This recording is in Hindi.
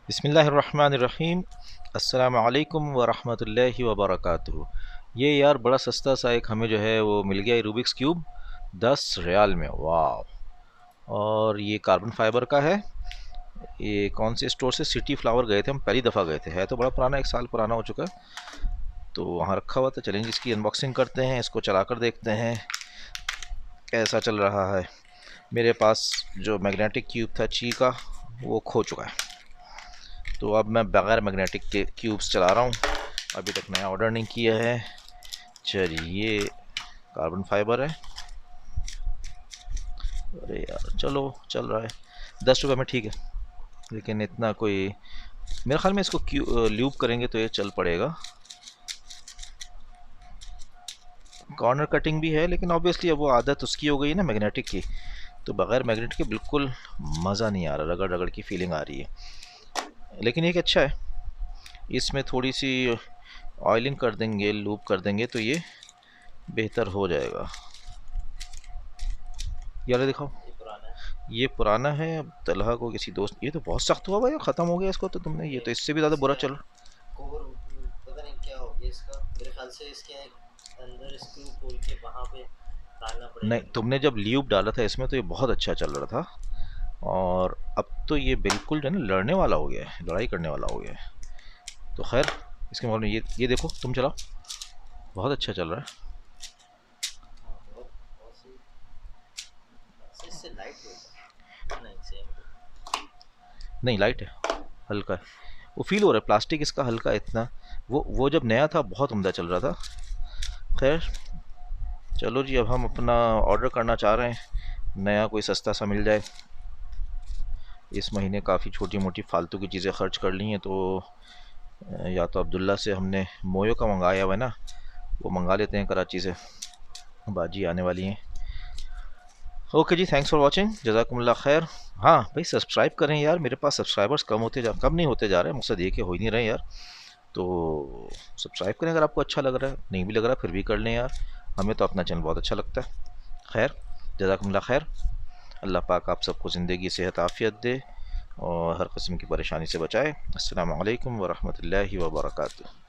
बिस्मिल्लाहिर्रहमानिर्रहीम। अस्सलामु अलैकुम वरहमतुल्लाहि वबरकातुहू। ये यार बड़ा सस्ता सा एक हमें जो है वो मिल गया, रूबिक्स क्यूब 10 रियाल में। वाह! और ये कार्बन फाइबर का है। ये कौन से स्टोर से, सिटी फ्लावर गए थे हम, पहली दफ़ा गए थे। है तो बड़ा पुराना, 1 साल पुराना हो चुका है, तो वहाँ रखा हुआ था। चलेंगे इसकी अनबॉक्सिंग करते हैं, इसको चला कर देखते हैं कैसा चल रहा है। मेरे पास जो मैग्नेटिक क्यूब था ची का, वो खो चुका है, तो अब मैं बग़ैर मैग्नेटिक के क्यूब्स चला रहा हूँ। अभी तक नया ऑर्डर नहीं किया है। चलिए, कार्बन फाइबर है। अरे यार, चलो चल रहा है। 10 रुपये में ठीक है, लेकिन इतना कोई, मेरे ख्याल में इसको ल्यूब करेंगे तो ये चल पड़ेगा। कॉर्नर कटिंग भी है, लेकिन ऑब्वियसली अब वो आदत उसकी हो गई है ना मैग्नेटिक की, तो बग़ैर मैग्नेट के बिल्कुल मज़ा नहीं आ रहा, रगड़ रगड़ की फीलिंग आ रही है। लेकिन एक अच्छा है, इसमें थोड़ी सी ऑयलिंग कर देंगे, लूप कर देंगे तो ये बेहतर हो जाएगा। ये वाला दिखाओ। ये पुराना है। अब तलहा को किसी दोस्त, ये तो बहुत सख्त हुआ भाई, ख़त्म हो गया इसको तो तुमने, ये तो इससे भी ज़्यादा बुरा चल। कोर पता नहीं क्या हो गया इसका। मेरे ख्याल से इसके अंदर स्क्रू खोल के वहां पे डालना नहीं, पड़ेगा। तुमने जब ल्यूब डाला था इसमें तो ये बहुत अच्छा चल रहा था, और अब तो ये बिल्कुल जो है ना लड़ने वाला हो गया है, लड़ाई करने वाला हो गया है। तो खैर, इसके मामले में ये देखो, तुम चलाओ, बहुत अच्छा चल रहा है। हाँ, बहुत बहुत सही। वैसे इससे लाइट वेट है नहीं सेम। नहीं, लाइट है, हल्का है। वो फील हो रहा है, प्लास्टिक इसका हल्का है इतना। वो जब नया था बहुत उम्दा चल रहा था। खैर, चलो जी, अब हम अपना ऑर्डर करना चाह रहे हैं, नया कोई सस्ता सा मिल जाए। इस महीने काफ़ी छोटी मोटी फालतू की चीज़ें खर्च कर ली हैं, तो या तो अब्दुल्ला से हमने मोयो का मंगाया हुआ है ना, वो मंगा लेते हैं कराची से, बाजी आने वाली हैं। ओके जी, थैंक्स फॉर वाचिंग, जज़ाकुमुल्लाह खैर। हाँ भाई, सब्सक्राइब करें यार, मेरे पास सब्सक्राइबर्स कम नहीं होते जा रहे हैं, मुझसे देखे हो ही नहीं रहे यार। तो सब्सक्राइब करें अगर आपको अच्छा लग रहा है, नहीं भी लग रहा फिर भी कर लें यार, हमें तो अपना चैनल बहुत अच्छा लगता है। खैर, जज़ाकुमुल्लाह खैर। अल्लाह पाक आप सबको ज़िंदगी सेहत आफ़ियत दे और हर किस्म की परेशानी से बचाए। अस्सलामु अलैकुम वरहमतुल्लाहि वबरकातुहू।